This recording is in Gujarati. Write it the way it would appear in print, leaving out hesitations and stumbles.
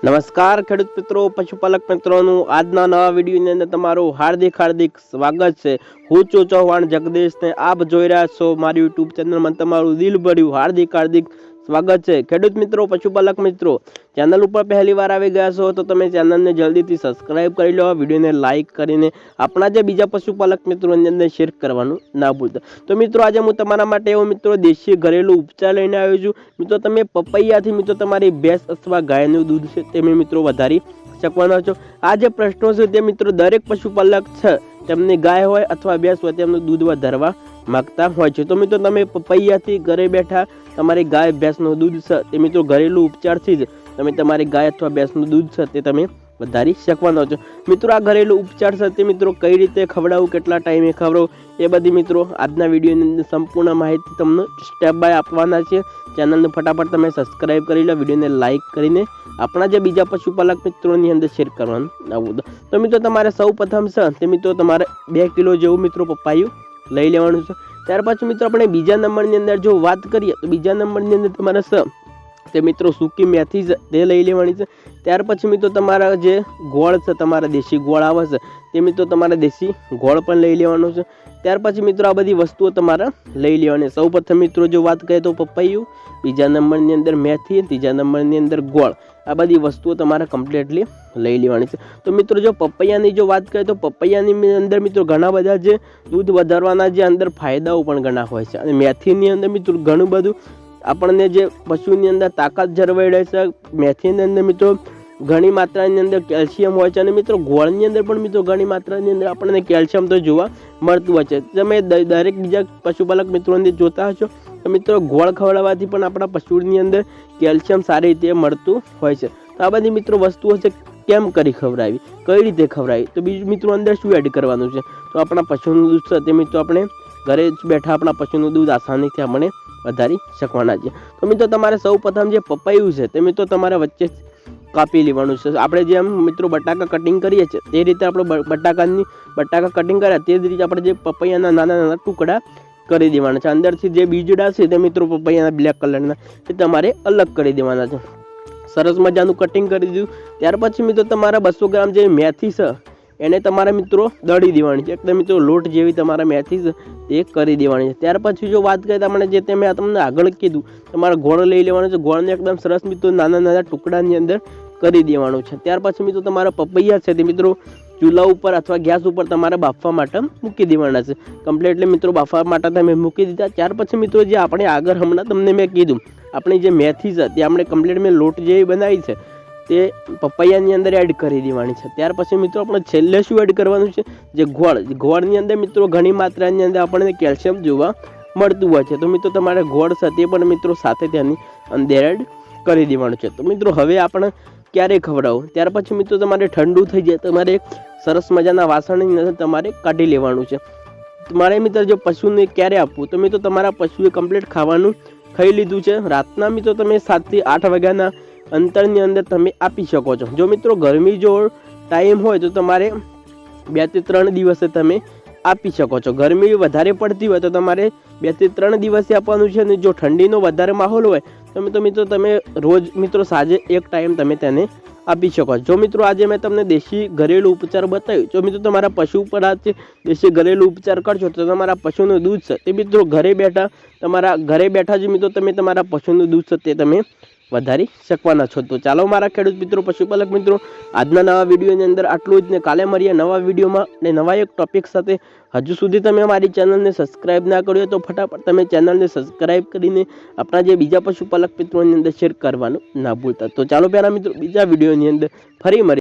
નમસ્કાર ખેડૂત મિત્રો, પશુપાલક મિત્રોનું આજના નવા વિડીયોની અંદર તમારું હાર્દિક સ્વાગત છે। હું છું ચૌહાણ જગદીશ ને આપ જોઈ રહ્યા છો મારી યુટ્યુબ ચેનલમાં તમારું દિલભર્યું હાર્દિક સ્વાગત છે। ખેડૂત મિત્રો, પશુપાલક મિત્રો, ચેનલ ઉપર પહેલી વાર આવી ગયા છો તો તમે ચેનલને જલ્દીથી સબસ્ક્રાઇબ કરી લો, વિડીયોને લાઇક કરીને આપણા જે બીજા પશુપાલક મિત્રોની અંદર શેર કરવાનું ના ભૂલતા। તો મિત્રો, આજે હું તમારા માટે એવો મિત્રો દેશી ઘરેલું ઉપચાર લઈને આવ્યો છું। મિત્રો, તમે પપૈયાથી મિત્રો તમારી ભેંસ અથવા ગાયનું દૂધ છે તમે મિત્રો વધારી શકવાના છો। આ જે પ્રશ્નો છે તે મિત્રો દરેક પશુપાલક છે તેમની ગાય હોય અથવા ભેંસ હોય તેમનું દૂધ વધારવા માંગતા હોય છે। તો મિત્રો, તમે પપૈયાથી ઘરે બેઠા તમારી ગાય ભેંસનું દૂધ છે તે મિત્રો ઘરેલું ઉપચારથી જ તમે તમારી ગાય અથવા ભેંસનું દૂધ છે તે તમે વધારી શકવાનો છો। મિત્રો, આ ઘરેલું ઉપચાર છે તે મિત્રો કઈ રીતે ખવડાવવું, કેટલા ટાઈમે ખવડાવવું, એ બધી મિત્રો આજના વિડીયોની અંદર સંપૂર્ણ માહિતી તમને સ્ટેપ બાય આપવાના છે। ચેનલને ફટાફટ તમે સબસ્ક્રાઇબ કરી લો, વિડીયોને લાઇક કરીને આપણા જે બીજા પશુપાલક મિત્રોની અંદર શેર કરવાનું આવું। તો મિત્રો, તમારે સૌ પ્રથમ છે તે મિત્રો તમારે 2 કિલો જેવું મિત્રો પપાયું લઈ લેવાનું છે। ત્યાર પછી મિત્રો આપણે બીજા નંબરની અંદર જો વાત કરીએ તો બીજા નંબરની અંદર તમારે તે મિત્રો સૂકી મેથી તે લઈ લેવાની છે। ત્યાર પછી મિત્રો તમારા જે ગોળ છે, તમારા દેશી ગોળ આવે છે તે મિત્રો તમારા દેશી ગોળ પણ લઈ લેવાનો છે। ત્યાર પછી મિત્રો આ બધી વસ્તુઓ તમારે લઈ લેવાની। સૌ પ્રથમ મિત્રો જો વાત કરીએ તો પપૈયું, બીજા નંબરની અંદર મેથી, ત્રીજા નંબરની અંદર ગોળ, આ બધી વસ્તુઓ તમારે કમ્પ્લીટલી લઈ લેવાની છે। તો મિત્રો જો પપૈયાની જો વાત કરીએ તો પપૈયાની અંદર મિત્રો ઘણા બધા જે દૂધ વધારવાના જે અંદર ફાયદાઓ પણ ઘણા હોય છે, અને મેથીની અંદર મિત્રો ઘણું બધું આપણને જે પશુની અંદર તાકાત જળવાઈ રહે છે। મેથીની અંદર મિત્રો ઘણી માત્રાની અંદર કેલ્શિયમ હોય છે, અને મિત્રો ગોળની અંદર પણ મિત્રો ઘણી માત્રાની અંદર આપણને કેલ્શિયમ તો જોવા મળતું હોય છે। તમે દરેક બીજા પશુપાલક મિત્રોને જોતા હશો તો મિત્રો ગોળ ખવડાવવાથી પણ આપણા પશુની અંદર કેલ્શિયમ સારી રીતે મળતું હોય છે। તો આ બધી મિત્રો વસ્તુઓ છે કેમ કરી ખવડાવી, કઈ રીતે ખવડાવી, તો બીજું મિત્રો અંદર શું એડ કરવાનું છે, તો આપણા પશુનું દૂધ છે તે મિત્રો આપણે ઘરે જ બેઠા આપણા પશુનું દૂધ આસાનીથી આપણે વધારી શકવાના છે। તો મિત્રો તમારે સૌ પ્રથમ જે પપૈયું છે તે મિત્રો તમારે વચ્ચે કાપી લેવાનું છે। આપણે જેમ મિત્રો બટાકા કટિંગ કરીએ છીએ તે રીતે આપણે બટાકા કટિંગ કર્યા તે જ રીતે આપણે જે પપૈયાના નાના ટુકડા કરી દેવાના છે। અંદરથી જે બીજડા છે તે મિત્રો પપૈયાના બ્લેક કલરના તે તમારે અલગ કરી દેવાના છે। સરસ મજાનું કટિંગ કરી દીધું ત્યાર પછી મિત્રો તમારા 200 ગ્રામ જે મેથી છે એને તમારા મિત્રો દળી દેવાની છે, એકદમ મિત્રો લોટ જેવી તમારા મેથી છે તે કરી દેવાની છે। ત્યાર પછી જો વાત કરીએ આપણે જે મેં તમને આગળ કીધું તમારે ગોળ લઈ લેવાનો છે, ગોળને એકદમ સરસ મિત્રો નાના ટુકડાની અંદર કરી દેવાનું છે। ત્યાર પછી મિત્રો તમારા પપૈયા છે તે મિત્રો ચૂલા ઉપર અથવા ગેસ ઉપર તમારે બાફવા માટે મૂકી દેવાના છે। કમ્પ્લીટલી મિત્રો બાફવા માટે તમે મૂકી દીધા। ત્યાર પછી મિત્રો જે આપણે આગળ હમણાં તમને મેં કીધું આપણી જે મેથી છે તે આપણે કમ્પ્લીટ મેં લોટ જેવી બનાવી છે તે પપૈયાની અંદર એડ કરી દેવાની છે। ત્યાર પછી મિત્રો આપણે છેલ્લે શું એડ કરવાનું છે, જે ગોળની અંદર મિત્રો ઘણી માત્રાની અંદર આપણને કેલ્શિયમ જોવા મળતું હોય છે। તો મિત્રો તમારે ગોળ છે તે પણ મિત્રો સાથે તેની અંદર એડ કરી દેવાનું છે। તો મિત્રો હવે આપણે ક્યારે ખવડાવવું, ત્યાર પછી મિત્રો તમારે ઠંડુ થઈ જાય તમારે એક સરસ મજાના વાસણની અંદર તમારે કાઢી લેવાનું છે। તમારે મિત્રો જો પશુને ક્યારે આપવું, તો મિત્રો તમારા પશુએ કમ્પ્લીટ ખાવાનું ખાઈ લીધું છે, રાતના મિત્રો તમે 7 થી 8 વાગ્યાના અંતરની અંદર તમે આપી શકો છો। જો મિત્રો ગરમી જો ટાઈમ હોય તો તમારે 2 થી 3 દિવસે તમે આપી શકો છો। ગરમી વધારે પડતી હોય તો તમારે 2 થી 3 દિવસે આપવાનું છે, અને જો ઠંડીનો વધારે માહોલ હોય તો મિત્રો તમે રોજ મિત્રો સાંજે એક ટાઈમ તમે તેને આપી શકો છો। જો મિત્રો આજે મેં તમને દેશી ઘરેલું ઉપચાર બતાવ્યું, જો મિત્રો તમારા પશુ ઉપર આ દેશી ઘરેલું ઉપચાર કરશો તો તમારા પશુનું દૂધ છે તે મિત્રો ઘરે બેઠા જ મિત્રો તમે તમારા પશુનું દૂધ છે તે તમે વધારી શકવાના છો। તો ચાલો મારા ખેડૂત મિત્રો, પશુપાલક મિત્રો, આજના નવા વિડીયોની અંદર આટલું જ ને કાલે મળીએ નવા વિડીયોમાં અને નવા એક ટોપિક સાથે। હજુ સુધી તમે મારી ચેનલને સબસ્ક્રાઇબ ના કર્યો તો ફટાફટ તમે ચેનલને સબસ્ક્રાઇબ કરીને આપણા જે બીજા પશુપાલક મિત્રોની અંદર શેર કરવાનું ના ભૂલતા। તો ચાલો પહેલા મિત્રો બીજા વિડીયોની અંદર ફરી મળીએ।